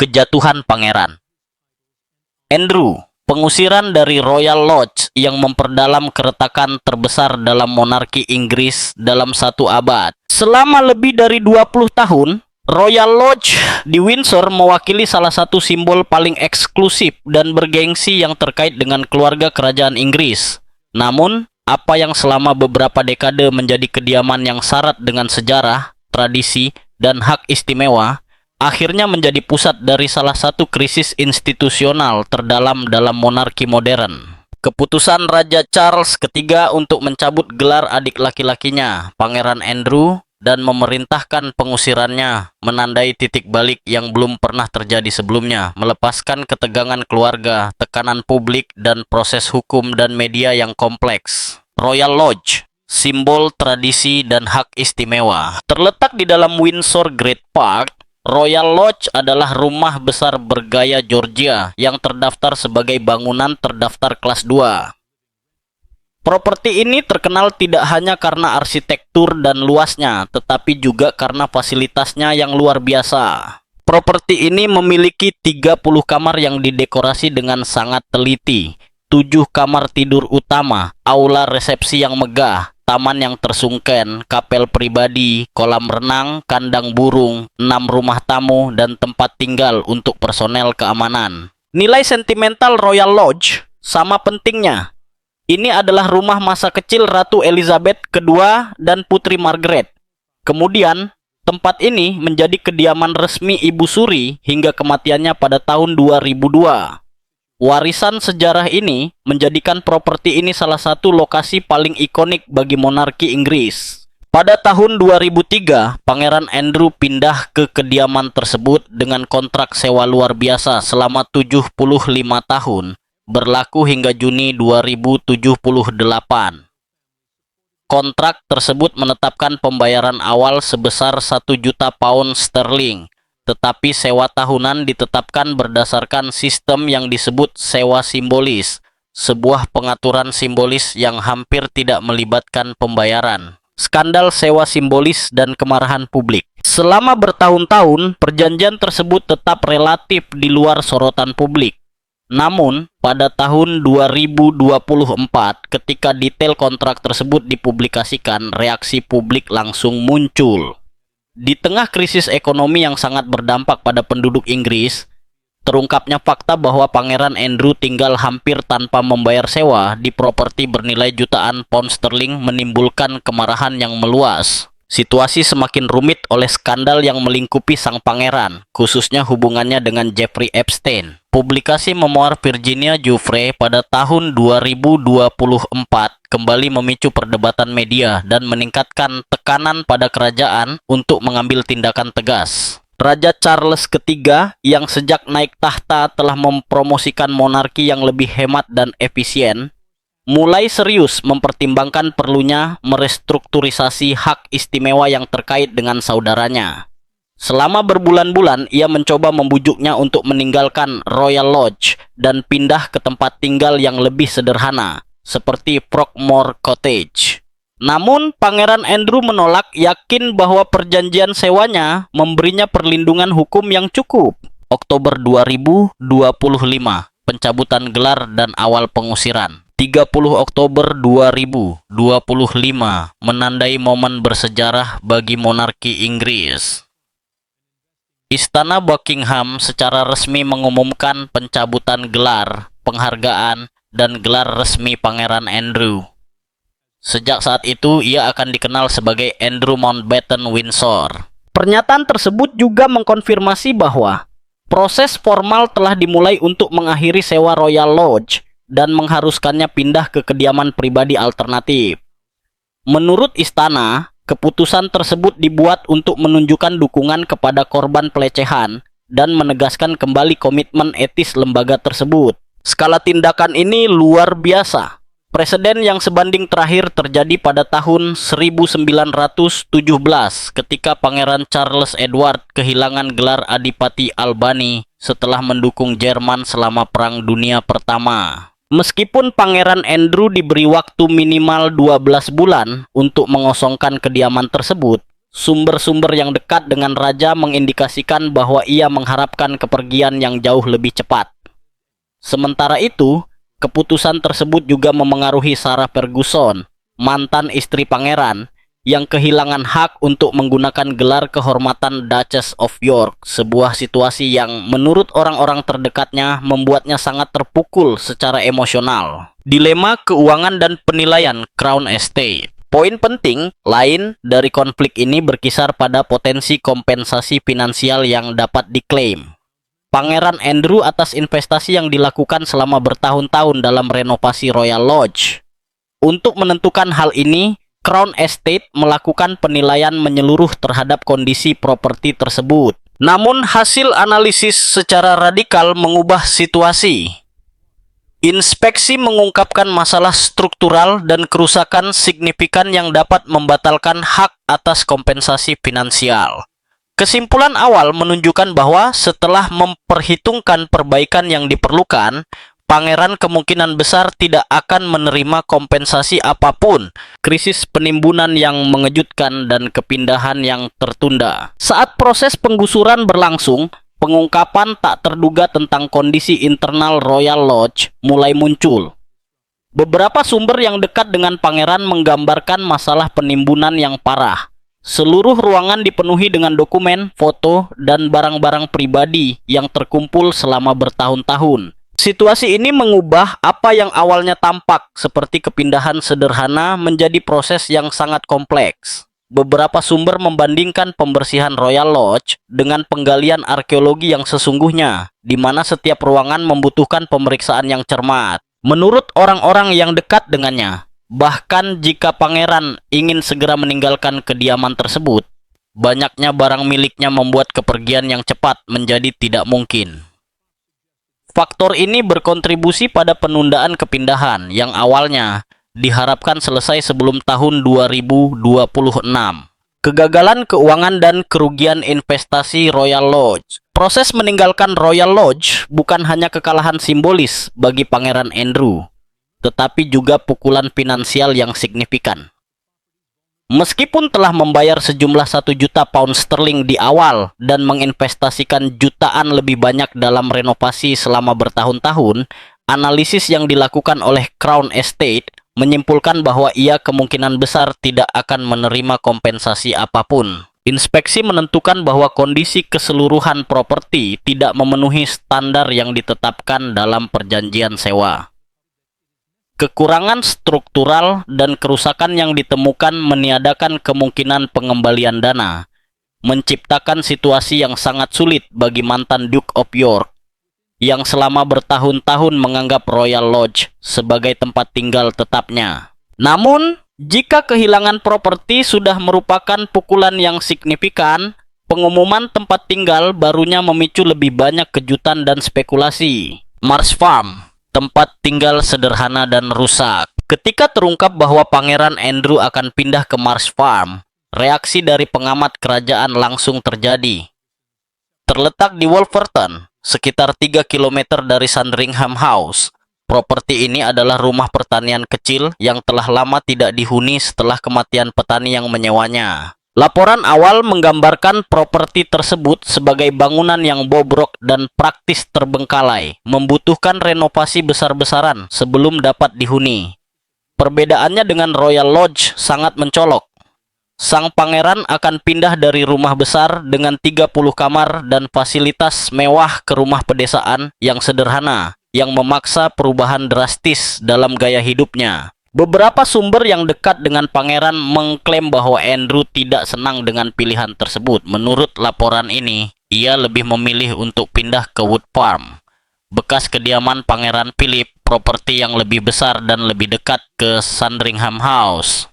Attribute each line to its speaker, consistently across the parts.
Speaker 1: Kejatuhan Pangeran Andrew, pengusiran dari Royal Lodge yang memperdalam keretakan terbesar dalam monarki Inggris dalam satu abad. Selama lebih dari 20 tahun, Royal Lodge di Windsor mewakili salah satu simbol paling eksklusif dan bergengsi yang terkait dengan keluarga kerajaan Inggris. Namun, apa yang selama beberapa dekade menjadi kediaman yang syarat dengan sejarah, tradisi, dan hak istimewa, akhirnya menjadi pusat dari salah satu krisis institusional terdalam dalam monarki modern. Keputusan Raja Charles III untuk mencabut gelar adik laki-lakinya, Pangeran Andrew, dan memerintahkan pengusirannya menandai titik balik yang belum pernah terjadi sebelumnya, melepaskan ketegangan keluarga, tekanan publik, dan proses hukum dan media yang kompleks. Royal Lodge, simbol tradisi dan hak istimewa. Terletak di dalam Windsor Great Park, Royal Lodge adalah rumah besar bergaya Georgia yang terdaftar sebagai bangunan terdaftar kelas 2. Properti ini terkenal tidak hanya karena arsitektur dan luasnya, tetapi juga karena fasilitasnya yang luar biasa. Properti ini memiliki 30 kamar yang didekorasi dengan sangat teliti, 7 kamar tidur utama, aula resepsi yang megah, taman yang tersungken, kapel pribadi, kolam renang, kandang burung, 6 rumah tamu, dan tempat tinggal untuk personel keamanan. Nilai sentimental Royal Lodge sama pentingnya. Ini adalah rumah masa kecil Ratu Elizabeth II dan Putri Margaret. Kemudian, tempat ini menjadi kediaman resmi Ibu Suri hingga kematiannya pada tahun 2002. Warisan sejarah ini menjadikan properti ini salah satu lokasi paling ikonik bagi monarki Inggris. Pada tahun 2003, Pangeran Andrew pindah ke kediaman tersebut dengan kontrak sewa luar biasa selama 75 tahun, berlaku hingga Juni 2078. Kontrak tersebut menetapkan pembayaran awal sebesar 1 juta pound sterling, tetapi sewa tahunan ditetapkan berdasarkan sistem yang disebut sewa simbolis, sebuah pengaturan simbolis yang hampir tidak melibatkan pembayaran. Skandal sewa simbolis dan kemarahan publik. Selama bertahun-tahun, perjanjian tersebut tetap relatif di luar sorotan publik. Namun, pada tahun 2024, ketika detail kontrak tersebut dipublikasikan, reaksi publik langsung muncul. Di tengah krisis ekonomi yang sangat berdampak pada penduduk Inggris, terungkapnya fakta bahwa Pangeran Andrew tinggal hampir tanpa membayar sewa di properti bernilai jutaan pound sterling menimbulkan kemarahan yang meluas. Situasi semakin rumit oleh skandal yang melingkupi sang pangeran, khususnya hubungannya dengan Jeffrey Epstein. Publikasi memoir Virginia Giuffre pada tahun 2024 kembali memicu perdebatan media dan meningkatkan tekanan pada kerajaan untuk mengambil tindakan tegas. Raja Charles III yang sejak naik tahta telah mempromosikan monarki yang lebih hemat dan efisien, mulai serius mempertimbangkan perlunya merestrukturisasi hak istimewa yang terkait dengan saudaranya. Selama berbulan-bulan, ia mencoba membujuknya untuk meninggalkan Royal Lodge dan pindah ke tempat tinggal yang lebih sederhana, seperti Frogmore Cottage. Namun, Pangeran Andrew menolak, yakin bahwa perjanjian sewanya memberinya perlindungan hukum yang cukup. Oktober 2025, pencabutan gelar dan awal pengusiran. 30 Oktober 2025 menandai momen bersejarah bagi monarki Inggris. Istana Buckingham secara resmi mengumumkan pencabutan gelar, penghargaan, dan gelar resmi Pangeran Andrew. Sejak saat itu, ia akan dikenal sebagai Andrew Mountbatten Windsor. Pernyataan tersebut juga mengkonfirmasi bahwa proses formal telah dimulai untuk mengakhiri sewa Royal Lodge dan mengharuskannya pindah ke kediaman pribadi alternatif. Menurut istana, keputusan tersebut dibuat untuk menunjukkan dukungan kepada korban pelecehan dan menegaskan kembali komitmen etis lembaga tersebut. Skala tindakan ini luar biasa. Presiden yang sebanding terakhir terjadi pada tahun 1917 ketika Pangeran Charles Edward kehilangan gelar Adipati Albany setelah mendukung Jerman selama Perang Dunia Pertama. Meskipun Pangeran Andrew diberi waktu minimal 12 bulan untuk mengosongkan kediaman tersebut, Sumber-sumber yang dekat dengan raja mengindikasikan bahwa ia mengharapkan kepergian yang jauh lebih cepat. Sementara itu, keputusan tersebut juga memengaruhi Sarah Ferguson, mantan istri pangeran, yang kehilangan hak untuk menggunakan gelar kehormatan Duchess of York, sebuah situasi yang menurut orang-orang terdekatnya membuatnya sangat terpukul secara emosional. Dilema keuangan dan penilaian Crown Estate. Poin penting lain dari konflik ini berkisar pada potensi kompensasi finansial yang dapat diklaim Pangeran Andrew atas investasi yang dilakukan selama bertahun-tahun dalam renovasi Royal Lodge. Untuk menentukan hal ini, Crown Estate melakukan penilaian menyeluruh terhadap kondisi properti tersebut. Namun hasil analisis secara radikal mengubah situasi. Inspeksi mengungkapkan masalah struktural dan kerusakan signifikan yang dapat membatalkan hak atas kompensasi finansial. Kesimpulan awal menunjukkan bahwa setelah memperhitungkan perbaikan yang diperlukan, pangeran kemungkinan besar tidak akan menerima kompensasi apapun, krisis penimbunan yang mengejutkan dan kepindahan yang tertunda. Saat proses penggusuran berlangsung, pengungkapan tak terduga tentang kondisi internal Royal Lodge mulai muncul. Beberapa sumber yang dekat dengan pangeran menggambarkan masalah penimbunan yang parah. Seluruh ruangan dipenuhi dengan dokumen, foto, dan barang-barang pribadi yang terkumpul selama bertahun-tahun. Situasi ini mengubah apa yang awalnya tampak seperti kepindahan sederhana menjadi proses yang sangat kompleks. Beberapa sumber membandingkan pembersihan Royal Lodge dengan penggalian arkeologi yang sesungguhnya, di mana setiap ruangan membutuhkan pemeriksaan yang cermat. Menurut orang-orang yang dekat dengannya, bahkan jika pangeran ingin segera meninggalkan kediaman tersebut, banyaknya barang miliknya membuat kepergian yang cepat menjadi tidak mungkin. Faktor ini berkontribusi pada penundaan kepindahan yang awalnya diharapkan selesai sebelum tahun 2026. Kegagalan keuangan dan kerugian investasi Royal Lodge. Proses meninggalkan Royal Lodge bukan hanya kekalahan simbolis bagi Pangeran Andrew, tetapi juga pukulan finansial yang signifikan. Meskipun telah membayar sejumlah 1 juta pound sterling di awal dan menginvestasikan jutaan lebih banyak dalam renovasi selama bertahun-tahun, analisis yang dilakukan oleh Crown Estate menyimpulkan bahwa ia kemungkinan besar tidak akan menerima kompensasi apapun. Inspeksi menentukan bahwa kondisi keseluruhan properti tidak memenuhi standar yang ditetapkan dalam perjanjian sewa. Kekurangan struktural dan kerusakan yang ditemukan meniadakan kemungkinan pengembalian dana, menciptakan situasi yang sangat sulit bagi mantan Duke of York yang selama bertahun-tahun menganggap Royal Lodge sebagai tempat tinggal tetapnya. Namun, jika kehilangan properti sudah merupakan pukulan yang signifikan, pengumuman tempat tinggal barunya memicu lebih banyak kejutan dan spekulasi. Mars Farm, tempat tinggal sederhana dan rusak. Ketika terungkap bahwa Pangeran Andrew akan pindah ke Mars Farm, reaksi dari pengamat kerajaan langsung terjadi. Terletak di Wolverton, sekitar 3 km dari Sandringham House, properti ini adalah rumah pertanian kecil yang telah lama tidak dihuni setelah kematian petani yang menyewanya. Laporan awal menggambarkan properti tersebut sebagai bangunan yang bobrok dan praktis terbengkalai, membutuhkan renovasi besar-besaran sebelum dapat dihuni. Perbedaannya dengan Royal Lodge sangat mencolok. Sang pangeran akan pindah dari rumah besar dengan 30 kamar dan fasilitas mewah ke rumah pedesaan yang sederhana, yang memaksa perubahan drastis dalam gaya hidupnya. Beberapa sumber yang dekat dengan pangeran mengklaim bahwa Andrew tidak senang dengan pilihan tersebut. Menurut laporan ini, ia lebih memilih untuk pindah ke Wood Farm, bekas kediaman Pangeran Philip, properti yang lebih besar dan lebih dekat ke Sandringham House.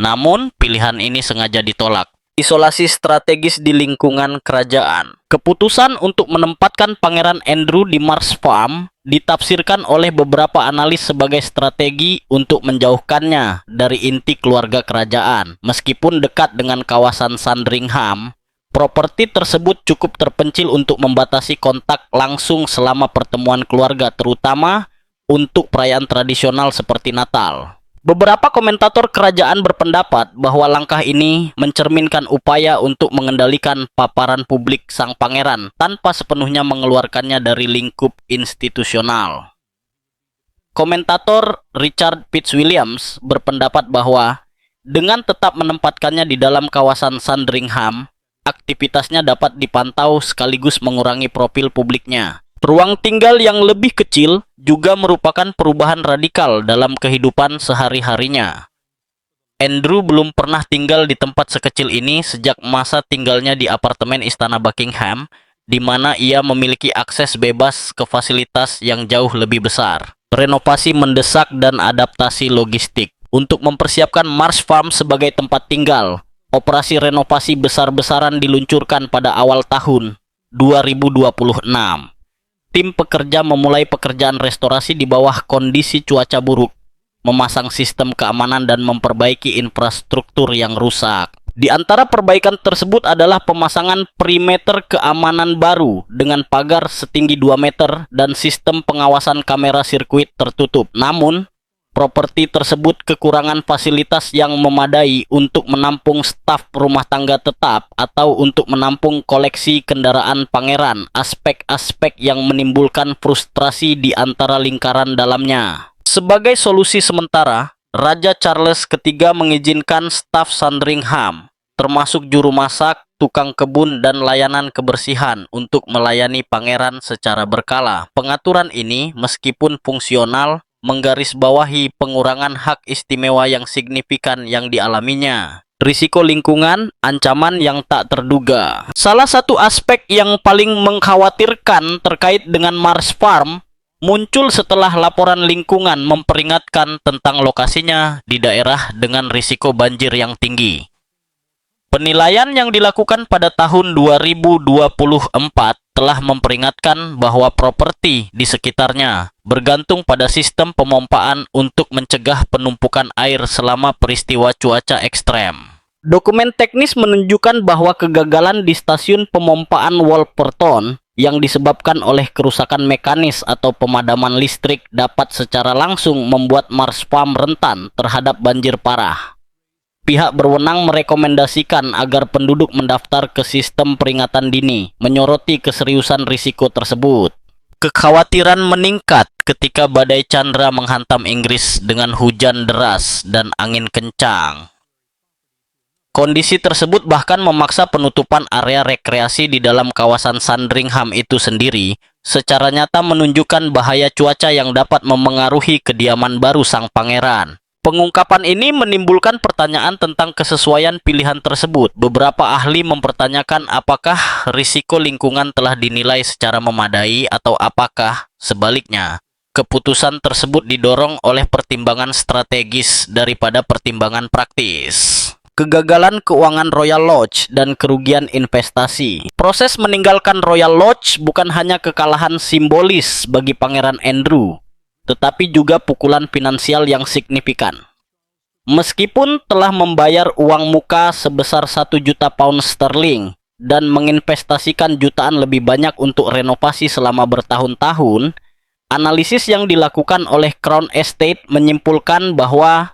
Speaker 1: Namun, pilihan ini sengaja ditolak. Isolasi strategis di lingkungan kerajaan. Keputusan untuk menempatkan Pangeran Andrew di Mars Farm ditafsirkan oleh beberapa analis sebagai strategi untuk menjauhkannya dari inti keluarga kerajaan. Meskipun dekat dengan kawasan Sandringham, properti tersebut cukup terpencil untuk membatasi kontak langsung selama pertemuan keluarga, terutama untuk perayaan tradisional seperti Natal. Beberapa komentator kerajaan berpendapat bahwa langkah ini mencerminkan upaya untuk mengendalikan paparan publik sang pangeran tanpa sepenuhnya mengeluarkannya dari lingkup institusional. Komentator Richard Fitzwilliams berpendapat bahwa dengan tetap menempatkannya di dalam kawasan Sandringham, aktivitasnya dapat dipantau sekaligus mengurangi profil publiknya. Ruang tinggal yang lebih kecil juga merupakan perubahan radikal dalam kehidupan sehari-harinya. Andrew belum pernah tinggal di tempat sekecil ini sejak masa tinggalnya di apartemen Istana Buckingham, di mana ia memiliki akses bebas ke fasilitas yang jauh lebih besar. Renovasi mendesak dan adaptasi logistik. Untuk mempersiapkan Marsh Farm sebagai tempat tinggal, operasi renovasi besar-besaran diluncurkan pada awal tahun 2026. Tim pekerja memulai pekerjaan restorasi di bawah kondisi cuaca buruk, memasang sistem keamanan dan memperbaiki infrastruktur yang rusak. Di antara perbaikan tersebut adalah pemasangan perimeter keamanan baru dengan pagar setinggi 2 meter dan sistem pengawasan kamera sirkuit tertutup. Namun, properti tersebut kekurangan fasilitas yang memadai untuk menampung staf rumah tangga tetap atau untuk menampung koleksi kendaraan pangeran, aspek-aspek yang menimbulkan frustrasi di antara lingkaran dalamnya. Sebagai solusi sementara, Raja Charles III mengizinkan staf Sandringham, termasuk juru masak, tukang kebun, dan layanan kebersihan untuk melayani pangeran secara berkala. Pengaturan ini, meskipun fungsional, menggarisbawahi pengurangan hak istimewa yang signifikan yang dialaminya. Risiko lingkungan, ancaman yang tak terduga. Salah satu aspek yang paling mengkhawatirkan terkait dengan Marsh Farm muncul setelah laporan lingkungan memperingatkan tentang lokasinya di daerah dengan risiko banjir yang tinggi. Penilaian yang dilakukan pada tahun 2024 telah memperingatkan bahwa properti di sekitarnya bergantung pada sistem pemompaan untuk mencegah penumpukan air selama peristiwa cuaca ekstrem. Dokumen teknis menunjukkan bahwa kegagalan di stasiun pemompaan Wolverton yang disebabkan oleh kerusakan mekanis atau pemadaman listrik dapat secara langsung membuat Marsh Farm rentan terhadap banjir parah. Pihak berwenang merekomendasikan agar penduduk mendaftar ke sistem peringatan dini, menyoroti keseriusan risiko tersebut. Kekhawatiran meningkat ketika badai Chandra menghantam Inggris dengan hujan deras dan angin kencang. Kondisi tersebut bahkan memaksa penutupan area rekreasi di dalam kawasan Sandringham itu sendiri, secara nyata menunjukkan bahaya cuaca yang dapat memengaruhi kediaman baru sang pangeran. Pengungkapan ini menimbulkan pertanyaan tentang kesesuaian pilihan tersebut. Beberapa ahli mempertanyakan apakah risiko lingkungan telah dinilai secara memadai atau apakah, sebaliknya, keputusan tersebut didorong oleh pertimbangan strategis daripada pertimbangan praktis. Kegagalan keuangan Royal Lodge dan kerugian investasi. Proses meninggalkan Royal Lodge bukan hanya kekalahan simbolis bagi Pangeran Andrew, tetapi juga pukulan finansial yang signifikan. Meskipun telah membayar uang muka sebesar 1 juta pound sterling dan menginvestasikan jutaan lebih banyak untuk renovasi selama bertahun-tahun, analisis yang dilakukan oleh Crown Estate menyimpulkan bahwa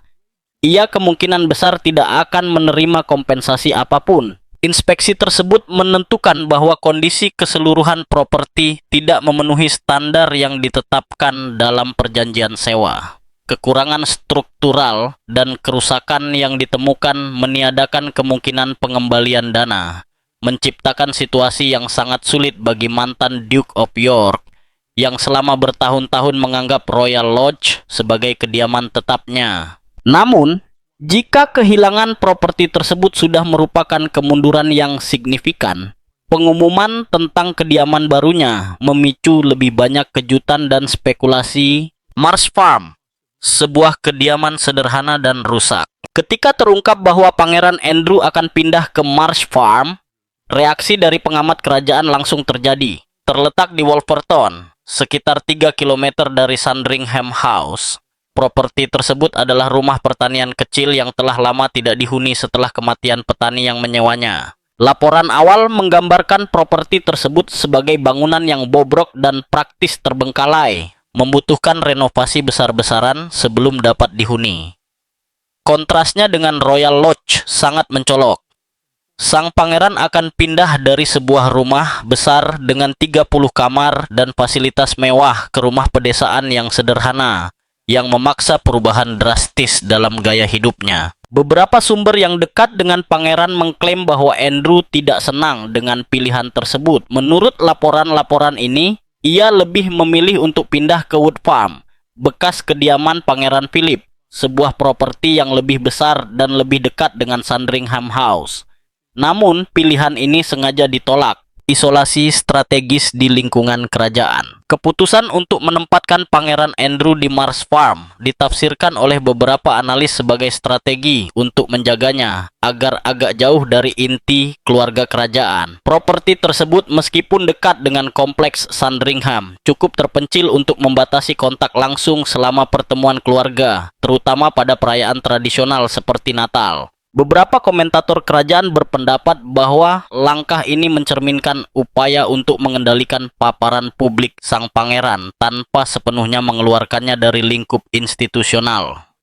Speaker 1: ia kemungkinan besar tidak akan menerima kompensasi apapun. Inspeksi tersebut menentukan bahwa kondisi keseluruhan properti tidak memenuhi standar yang ditetapkan dalam perjanjian sewa. Kekurangan struktural dan kerusakan yang ditemukan meniadakan kemungkinan pengembalian dana, menciptakan situasi yang sangat sulit bagi mantan Duke of York yang selama bertahun-tahun menganggap Royal Lodge sebagai kediaman tetapnya. Namun, jika kehilangan properti tersebut sudah merupakan kemunduran yang signifikan, pengumuman tentang kediaman barunya memicu lebih banyak kejutan dan spekulasi. Marsh Farm, sebuah kediaman sederhana dan rusak. Ketika terungkap bahwa Pangeran Andrew akan pindah ke Marsh Farm, reaksi dari pengamat kerajaan langsung terjadi. Terletak di Wolverton, sekitar 3 km dari Sandringham House. Properti tersebut adalah rumah pertanian kecil yang telah lama tidak dihuni setelah kematian petani yang menyewanya. Laporan awal menggambarkan properti tersebut sebagai bangunan yang bobrok dan praktis terbengkalai, membutuhkan renovasi besar-besaran sebelum dapat dihuni. Kontrasnya dengan Royal Lodge sangat mencolok. Sang pangeran akan pindah dari sebuah rumah besar dengan 30 kamar dan fasilitas mewah ke rumah pedesaan yang sederhana, yang memaksa perubahan drastis dalam gaya hidupnya. Beberapa sumber yang dekat dengan pangeran mengklaim bahwa Andrew tidak senang dengan pilihan tersebut. Menurut laporan-laporan ini, ia lebih memilih untuk pindah ke Wood Farm, bekas kediaman Pangeran Philip, sebuah properti yang lebih besar dan lebih dekat dengan Sandringham House. Namun, pilihan ini sengaja ditolak. Isolasi strategis di lingkungan kerajaan. Keputusan untuk menempatkan Pangeran Andrew di Mars Farm ditafsirkan oleh beberapa analis sebagai strategi untuk menjaganya agar agak jauh dari inti keluarga kerajaan. Properti tersebut meskipun dekat dengan kompleks Sandringham, cukup terpencil untuk membatasi kontak langsung selama pertemuan keluarga, terutama pada perayaan tradisional seperti Natal. Beberapa komentator kerajaan berpendapat bahwa langkah ini mencerminkan upaya untuk mengendalikan paparan publik sang pangeran tanpa sepenuhnya mengeluarkannya dari lingkup institusional.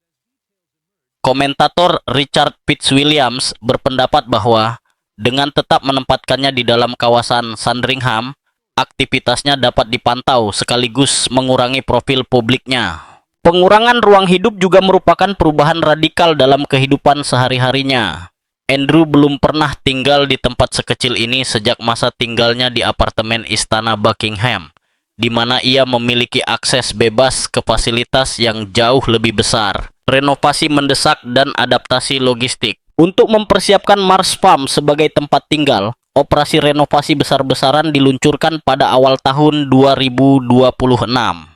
Speaker 1: Komentator Richard Fitzwilliams berpendapat bahwa dengan tetap menempatkannya di dalam kawasan Sandringham, aktivitasnya dapat dipantau sekaligus mengurangi profil publiknya. Pengurangan ruang hidup juga merupakan perubahan radikal dalam kehidupan sehari-harinya. Andrew belum pernah tinggal di tempat sekecil ini sejak masa tinggalnya di apartemen Istana Buckingham, di mana ia memiliki akses bebas ke fasilitas yang jauh lebih besar, renovasi mendesak, dan adaptasi logistik. Untuk mempersiapkan Mars Farm sebagai tempat tinggal, operasi renovasi besar-besaran diluncurkan pada awal tahun 2026.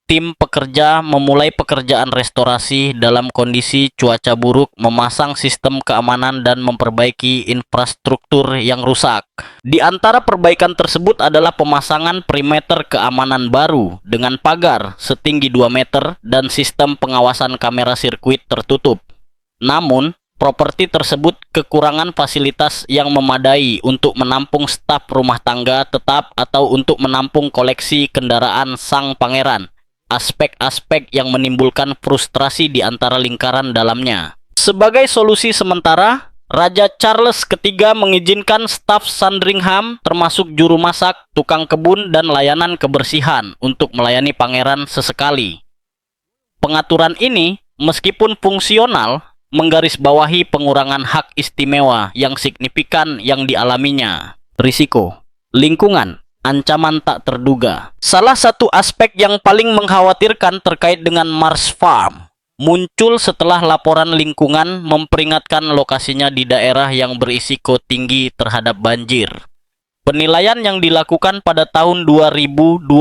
Speaker 1: Tim pekerja memulai pekerjaan restorasi dalam kondisi cuaca buruk, memasang sistem keamanan dan memperbaiki infrastruktur yang rusak. Di antara perbaikan tersebut adalah pemasangan perimeter keamanan baru dengan pagar setinggi 2 meter dan sistem pengawasan kamera sirkuit tertutup. Namun, properti tersebut kekurangan fasilitas yang memadai untuk menampung staf rumah tangga tetap atau untuk menampung koleksi kendaraan sang pangeran. Aspek-aspek yang menimbulkan frustrasi di antara lingkaran dalamnya. Sebagai solusi sementara, Raja Charles III mengizinkan staf Sandringham termasuk juru masak, tukang kebun, dan layanan kebersihan untuk melayani pangeran sesekali. Pengaturan ini, meskipun fungsional, menggarisbawahi pengurangan hak istimewa yang signifikan yang dialaminya. Risiko, lingkungan, ancaman tak terduga. Salah satu aspek yang paling mengkhawatirkan terkait dengan Mars Farm muncul setelah laporan lingkungan memperingatkan lokasinya di daerah yang berisiko tinggi terhadap banjir. Penilaian yang dilakukan pada tahun 2024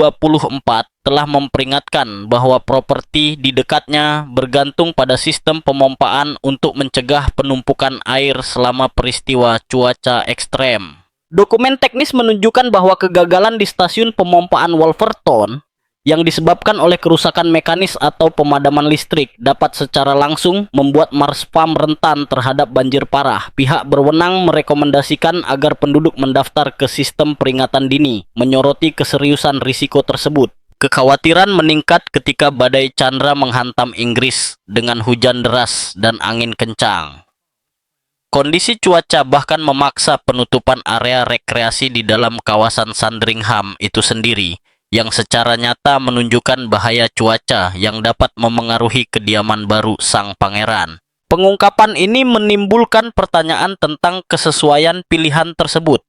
Speaker 1: telah memperingatkan bahwa properti di dekatnya bergantung pada sistem pemompaan untuk mencegah penumpukan air selama peristiwa cuaca ekstrem. Dokumen teknis menunjukkan bahwa kegagalan di stasiun pemompaan Wolverton yang disebabkan oleh kerusakan mekanis atau pemadaman listrik dapat secara langsung membuat Mars Farm rentan terhadap banjir parah. Pihak berwenang merekomendasikan agar penduduk mendaftar ke sistem peringatan dini, menyoroti keseriusan risiko tersebut. Kekhawatiran meningkat ketika badai Chandra menghantam Inggris dengan hujan deras dan angin kencang. Kondisi cuaca bahkan memaksa penutupan area rekreasi di dalam kawasan Sandringham itu sendiri, yang secara nyata menunjukkan bahaya cuaca yang dapat memengaruhi kediaman baru sang pangeran. Pengungkapan ini menimbulkan pertanyaan tentang kesesuaian pilihan tersebut.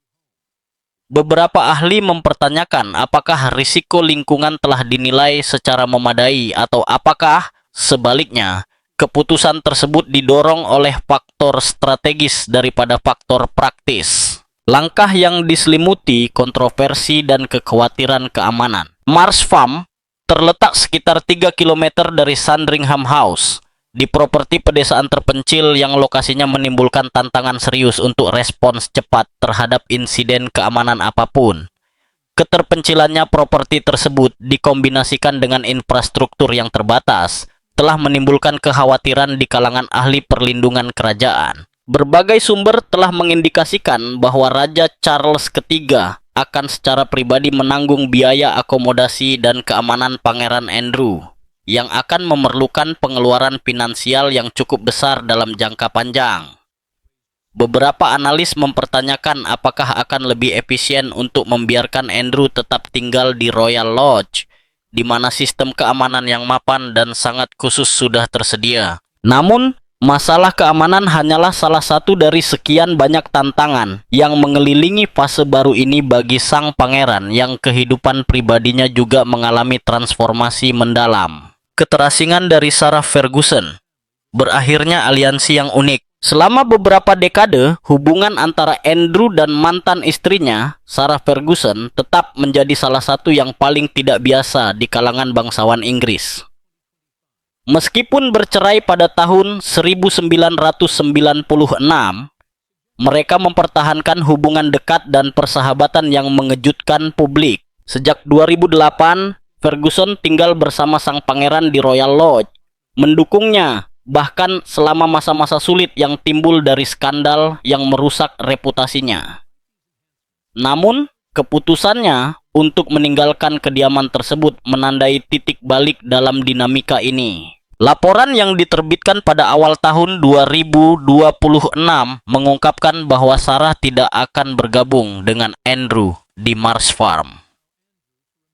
Speaker 1: Beberapa ahli mempertanyakan apakah risiko lingkungan telah dinilai secara memadai atau apakah sebaliknya keputusan tersebut didorong oleh faktor strategis daripada faktor praktis. Langkah yang diselimuti kontroversi dan kekhawatiran keamanan. Mars Farm terletak sekitar 3 km dari Sandringham House, di properti pedesaan terpencil yang lokasinya menimbulkan tantangan serius untuk respons cepat terhadap insiden keamanan apapun. Keterpencilannya properti tersebut dikombinasikan dengan infrastruktur yang terbatas, telah menimbulkan kekhawatiran di kalangan ahli perlindungan kerajaan. Berbagai sumber telah mengindikasikan bahwa Raja Charles III akan secara pribadi menanggung biaya akomodasi dan keamanan Pangeran Andrew. yang akan memerlukan pengeluaran finansial yang cukup besar dalam jangka panjang. Beberapa analis mempertanyakan apakah akan lebih efisien untuk membiarkan Andrew tetap tinggal di Royal Lodge, di mana sistem keamanan yang mapan dan sangat khusus sudah tersedia. Namun, masalah keamanan hanyalah salah satu dari sekian banyak tantangan yang mengelilingi fase baru ini bagi sang pangeran yang kehidupan pribadinya juga mengalami transformasi mendalam. Keterasingan dari Sarah Ferguson. Berakhirnya aliansi yang unik. Selama beberapa dekade, hubungan antara Andrew dan mantan istrinya, Sarah Ferguson, tetap menjadi salah satu yang paling tidak biasa di kalangan bangsawan Inggris. Meskipun bercerai pada tahun 1996, mereka mempertahankan hubungan dekat dan persahabatan yang mengejutkan publik. Sejak 2008, Ferguson tinggal bersama sang pangeran di Royal Lodge, mendukungnya, bahkan selama masa-masa sulit yang timbul dari skandal yang merusak reputasinya. Namun, keputusannya untuk meninggalkan kediaman tersebut menandai titik balik dalam dinamika ini. Laporan yang diterbitkan pada awal tahun 2026 mengungkapkan bahwa Sarah tidak akan bergabung dengan Andrew di Marsh Farm.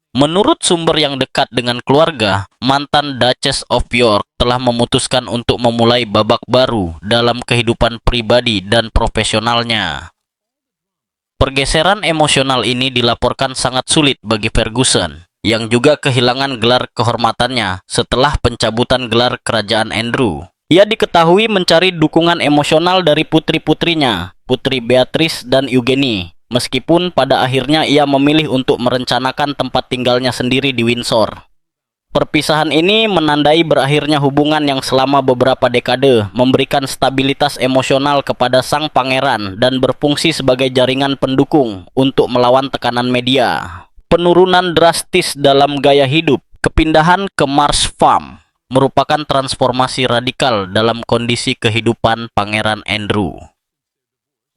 Speaker 1: Menurut sumber yang dekat dengan keluarga, mantan Duchess of York telah memutuskan untuk memulai babak baru dalam kehidupan pribadi dan profesionalnya. Pergeseran emosional ini dilaporkan sangat sulit bagi Ferguson, yang juga kehilangan gelar kehormatannya setelah pencabutan gelar kerajaan Andrew. Ia diketahui mencari dukungan emosional dari putri-putrinya, Putri Beatrice dan Eugenie, meskipun pada akhirnya ia memilih untuk merencanakan tempat tinggalnya sendiri di Windsor. Perpisahan ini menandai berakhirnya hubungan yang selama beberapa dekade memberikan stabilitas emosional kepada sang pangeran dan berfungsi sebagai jaringan pendukung untuk melawan tekanan media. Penurunan drastis dalam gaya hidup, kepindahan ke Marsh Farm, merupakan transformasi radikal dalam kondisi kehidupan Pangeran Andrew.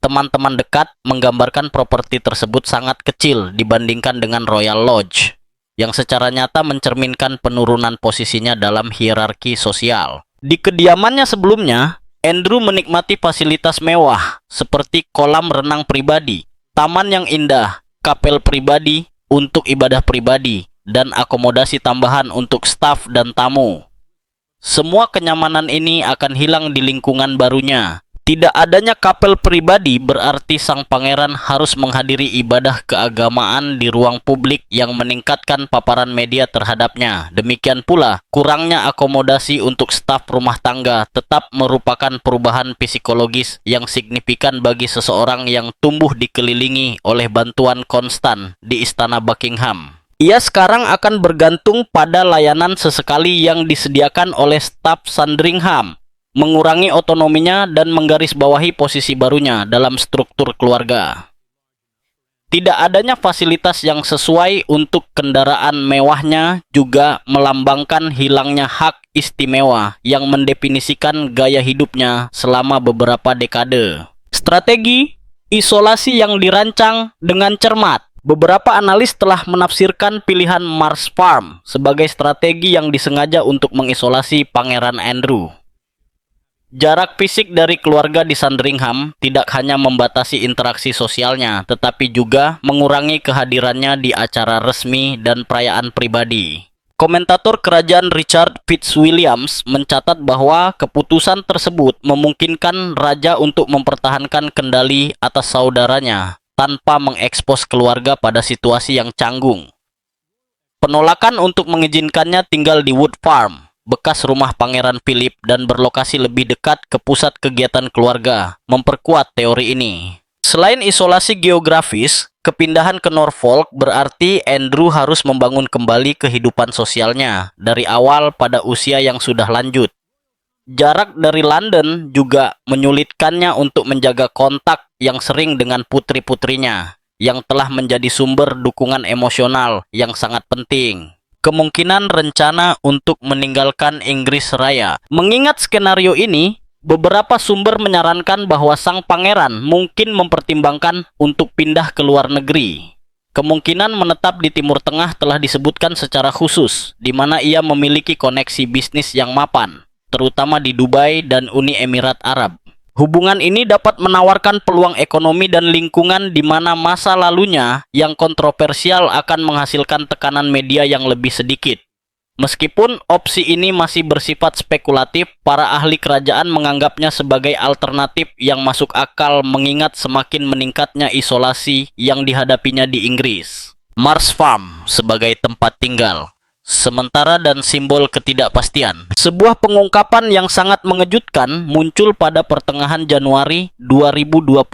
Speaker 1: Teman-teman dekat menggambarkan properti tersebut sangat kecil dibandingkan dengan Royal Lodge, yang secara nyata mencerminkan penurunan posisinya dalam hierarki sosial. Di kediamannya sebelumnya, Andrew menikmati fasilitas mewah seperti kolam renang pribadi, taman yang indah, kapel pribadi untuk ibadah pribadi, dan akomodasi tambahan untuk staf dan tamu. Semua kenyamanan ini akan hilang di lingkungan barunya. Tidak adanya kapel pribadi berarti sang pangeran harus menghadiri ibadah keagamaan di ruang publik yang meningkatkan paparan media terhadapnya. Demikian pula, kurangnya akomodasi untuk staf rumah tangga tetap merupakan perubahan psikologis yang signifikan bagi seseorang yang tumbuh dikelilingi oleh bantuan konstan di Istana Buckingham. Ia sekarang akan bergantung pada layanan sesekali yang disediakan oleh staf Sandringham, mengurangi otonominya dan menggarisbawahi posisi barunya dalam struktur keluarga. Tidak adanya fasilitas yang sesuai untuk kendaraan mewahnya juga melambangkan hilangnya hak istimewa yang mendefinisikan gaya hidupnya selama beberapa dekade. Strategi isolasi yang dirancang dengan cermat. Beberapa analis telah menafsirkan pilihan Marsh Farm sebagai strategi yang disengaja untuk mengisolasi Pangeran Andrew. Jarak fisik dari keluarga di Sandringham tidak hanya membatasi interaksi sosialnya, tetapi juga mengurangi kehadirannya di acara resmi dan perayaan pribadi. Komentator kerajaan Richard Fitzwilliams mencatat bahwa keputusan tersebut memungkinkan raja untuk mempertahankan kendali atas saudaranya tanpa mengekspos keluarga pada situasi yang canggung. Penolakan untuk mengizinkannya tinggal di Wood Farm, bekas rumah Pangeran Philip dan berlokasi lebih dekat ke pusat kegiatan keluarga, memperkuat teori ini. Selain isolasi geografis, kepindahan ke Norfolk berarti Andrew harus membangun kembali kehidupan sosialnya dari awal pada usia yang sudah lanjut. Jarak dari London juga menyulitkannya untuk menjaga kontak yang sering dengan putri-putrinya, yang telah menjadi sumber dukungan emosional yang sangat penting. Kemungkinan rencana untuk meninggalkan Inggris Raya. Mengingat skenario ini, beberapa sumber menyarankan bahwa sang pangeran mungkin mempertimbangkan untuk pindah ke luar negeri. Kemungkinan menetap di Timur Tengah telah disebutkan secara khusus, di mana ia memiliki koneksi bisnis yang mapan, terutama di Dubai dan Uni Emirat Arab. Hubungan ini dapat menawarkan peluang ekonomi dan lingkungan di mana masa lalunya yang kontroversial akan menghasilkan tekanan media yang lebih sedikit. Meskipun opsi ini masih bersifat spekulatif, para ahli kerajaan menganggapnya sebagai alternatif yang masuk akal mengingat semakin meningkatnya isolasi yang dihadapinya di Inggris. Mars Farm sebagai tempat tinggal sementara dan simbol ketidakpastian. Sebuah pengungkapan yang sangat mengejutkan muncul pada pertengahan Januari 2026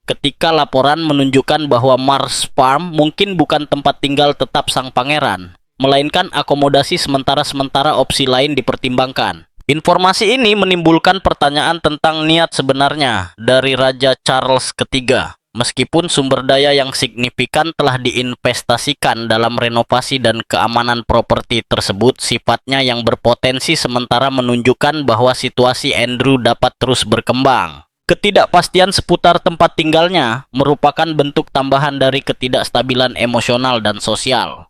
Speaker 1: ketika laporan menunjukkan bahwa Mars Farm mungkin bukan tempat tinggal tetap sang pangeran, melainkan akomodasi sementara opsi lain dipertimbangkan. Informasi ini menimbulkan pertanyaan tentang niat sebenarnya dari Raja Charles III. Meskipun sumber daya yang signifikan telah diinvestasikan dalam renovasi dan keamanan properti tersebut, sifatnya yang berpotensi sementara menunjukkan bahwa situasi Andrew dapat terus berkembang. Ketidakpastian seputar tempat tinggalnya merupakan bentuk tambahan dari ketidakstabilan emosional dan sosial.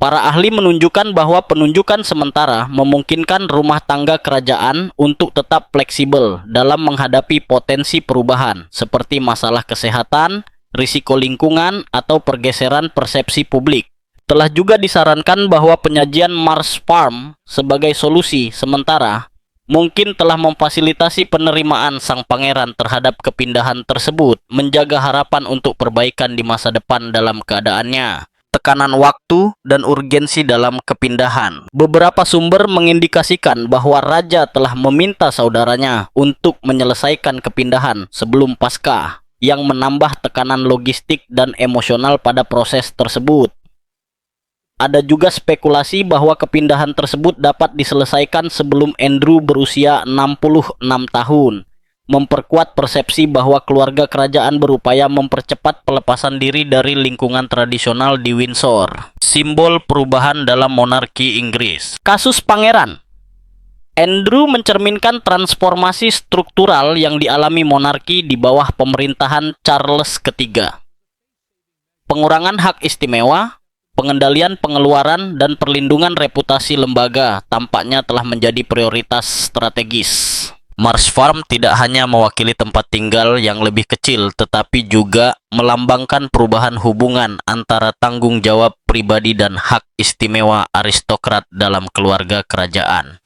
Speaker 1: Para ahli menunjukkan bahwa penunjukan sementara memungkinkan rumah tangga kerajaan untuk tetap fleksibel dalam menghadapi potensi perubahan, seperti masalah kesehatan, risiko lingkungan, atau pergeseran persepsi publik. Telah juga disarankan bahwa penyajian Mars Farm sebagai solusi sementara mungkin telah memfasilitasi penerimaan sang pangeran terhadap kepindahan tersebut, menjaga harapan untuk perbaikan di masa depan dalam keadaannya. Tekanan waktu dan urgensi dalam kepindahan. Beberapa sumber mengindikasikan bahwa raja telah meminta saudaranya untuk menyelesaikan kepindahan sebelum Paskah, yang menambah tekanan logistik dan emosional pada proses tersebut. Ada juga spekulasi bahwa kepindahan tersebut dapat diselesaikan sebelum Andrew berusia 66 tahun, memperkuat persepsi bahwa keluarga kerajaan berupaya mempercepat pelepasan diri dari lingkungan tradisional di Windsor, simbol perubahan dalam monarki Inggris. Kasus Pangeran Andrew mencerminkan transformasi struktural yang dialami monarki di bawah pemerintahan Charles III. Pengurangan hak istimewa, pengendalian pengeluaran, dan perlindungan reputasi lembaga tampaknya telah menjadi prioritas strategis. Mars Farm tidak hanya mewakili tempat tinggal yang lebih kecil, tetapi juga melambangkan perubahan hubungan antara tanggung jawab pribadi dan hak istimewa aristokrat dalam keluarga kerajaan.